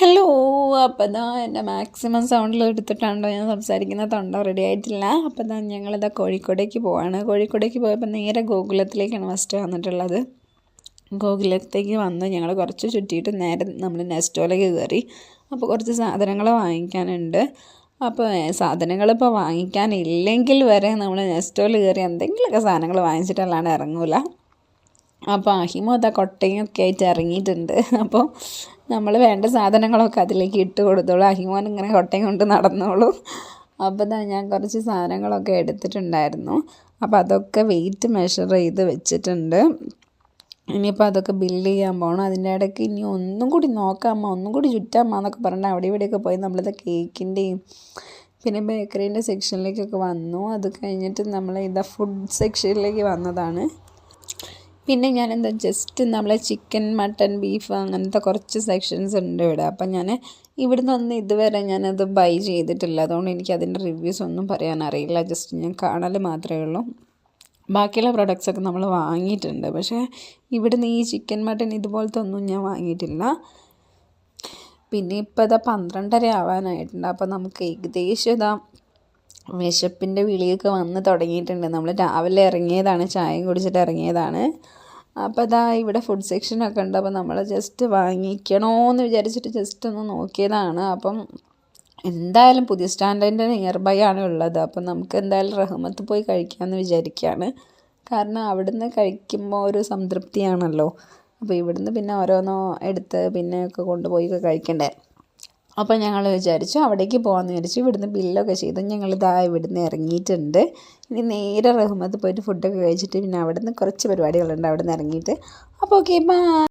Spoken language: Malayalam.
ഹലോ. അപ്പോൾ എൻ്റെ മാക്സിമം സൗണ്ടിൽ എടുത്തിട്ടാണല്ലോ ഞാൻ സംസാരിക്കുന്നത്. തൊണ്ട റെഡി ആയിട്ടില്ല. അപ്പോൾ ഞങ്ങളിതാ കോഴിക്കോടേക്ക് പോവാണ്. കോഴിക്കോടേക്ക് പോയപ്പോൾ നേരെ ഗോകുലത്തിലേക്കാണ് ഫസ്റ്റ് വന്നിട്ടുള്ളത്. ഗോകുലത്തേക്ക് വന്ന് ഞങ്ങൾ കുറച്ച് ചുറ്റിയിട്ട് നേരെ നമ്മൾ നെസ്റ്റോയിലേക്ക് കയറി. അപ്പോൾ കുറച്ച് സാധനങ്ങൾ വാങ്ങിക്കാനുണ്ട്. അപ്പോൾ സാധനങ്ങളിപ്പോൾ വാങ്ങിക്കാനില്ലെങ്കിൽ വരെ നമ്മൾ നെസ്റ്റോയിൽ കയറി എന്തെങ്കിലുമൊക്കെ സാധനങ്ങൾ വാങ്ങിച്ചിട്ടല്ലാണ്ട് ഇറങ്ങൂല. അപ്പോൾ അഹിമോ അതാ കൊട്ടയൊക്കെ ആയിട്ട് ഇറങ്ങിയിട്ടുണ്ട്. അപ്പോൾ നമ്മൾ വേണ്ട സാധനങ്ങളൊക്കെ അതിലേക്ക് ഇട്ട് കൊടുത്തോളൂ. അഹിമോൻ ഇങ്ങനെ കൊട്ടയും കൊണ്ട് നടന്നോളൂ. അപ്പോൾ ഞാൻ കുറച്ച് സാധനങ്ങളൊക്കെ എടുത്തിട്ടുണ്ടായിരുന്നു. അപ്പോൾ അതൊക്കെ വെയിറ്റ് മെഷർ ചെയ്ത് വെച്ചിട്ടുണ്ട്. ഇനിയിപ്പോൾ അതൊക്കെ ബില്ല് ചെയ്യാൻ പോകണം. അതിൻ്റെ ഇടയ്ക്ക് ഇനി ഒന്നും കൂടി നോക്കാമ്മ, ഒന്നും കൂടി ചുറ്റാമ്മ എന്നൊക്കെ പറഞ്ഞാൽ അവിടെ ഇവിടെയൊക്കെ പോയി നമ്മളിത് കേക്കിൻ്റെയും പിന്നെ ബേക്കറീൻ്റെ സെക്ഷനിലേക്കൊക്കെ വന്നു. അത് കഴിഞ്ഞിട്ട് നമ്മൾ ഫുഡ് സെക്ഷനിലേക്ക് വന്നതാണ്. പിന്നെ ഞാനെന്താ ജസ്റ്റ് നമ്മളെ ചിക്കൻ, മട്ടൻ, ബീഫ് അങ്ങനത്തെ കുറച്ച് സെക്ഷൻസ് ഉണ്ട് ഇവിടെ. അപ്പം ഞാൻ ഇവിടുന്ന് ഒന്നും ഇതുവരെ ഞാനത് ബൈ ചെയ്തിട്ടില്ല. അതുകൊണ്ട് എനിക്ക് അതിൻ്റെ റിവ്യൂസ് ഒന്നും പറയാനറിയില്ല. ജസ്റ്റ് ഞാൻ കാണൽ മാത്രമേ ഉള്ളൂ. ബാക്കിയുള്ള പ്രൊഡക്ട്സൊക്കെ നമ്മൾ വാങ്ങിയിട്ടുണ്ട്. പക്ഷേ ഇവിടുന്ന് ഈ ചിക്കൻ, മട്ടൻ ഇതുപോലത്തെ ഒന്നും ഞാൻ വാങ്ങിയിട്ടില്ല. പിന്നെ ഇപ്പോൾ 12:30 ആവാനായിട്ടുണ്ട്. അപ്പോൾ നമുക്ക് ഏകദേശം വിശപ്പിൻ്റെ വിളിയൊക്കെ വന്ന് തുടങ്ങിയിട്ടുണ്ട്. നമ്മൾ രാവിലെ ഇറങ്ങിയതാണ്, ചായയും കുടിച്ചിട്ട് ഇറങ്ങിയതാണ്. അപ്പോൾ ഇവിടെ ഫുഡ് സെക്ഷനൊക്കെ ഉണ്ട്. അപ്പോൾ നമ്മൾ ജസ്റ്റ് വാങ്ങിക്കണമെന്ന് വിചാരിച്ചിട്ട് ജസ്റ്റ് ഒന്ന് നോക്കിയതാണ്. അപ്പം എന്തായാലും പുതിയ സ്റ്റാൻഡിൻ്റെ നിയർ ബൈ ആണ് ഉള്ളത്. അപ്പം നമുക്ക് എന്തായാലും റഹ്മത്ത് പോയി കഴിക്കാമെന്ന് വിചാരിക്കുകയാണ്. കാരണം അവിടുന്ന് കഴിക്കുമ്പോൾ ഒരു സംതൃപ്തിയാണല്ലോ. അപ്പോൾ ഇവിടുന്ന് പിന്നെ ഓരോന്നോ എടുത്ത് പിന്നെ ഒക്കെ കൊണ്ടുപോയി കഴിക്കണ്ടേ. അപ്പോൾ ഞങ്ങൾ വിചാരിച്ചു അവിടേക്ക് പോകാമെന്ന് വിചാരിച്ചു. ഇവിടുന്ന് ബില്ലൊക്കെ ചെയ്ത് ഞങ്ങളിതാ ഇവിടുന്ന് ഇറങ്ങിയിട്ടുണ്ട്. ഇനി നേരെ റഹ്മത്ത് പോയിട്ട് ഫുഡൊക്കെ കഴിച്ചിട്ട് പിന്നെ അവിടുന്ന് കുറച്ച് പരിപാടികളുണ്ട്. അവിടെ നിന്ന് ഇറങ്ങിയിട്ട് അപ്പോൾ ഓക്കെ ബൈ.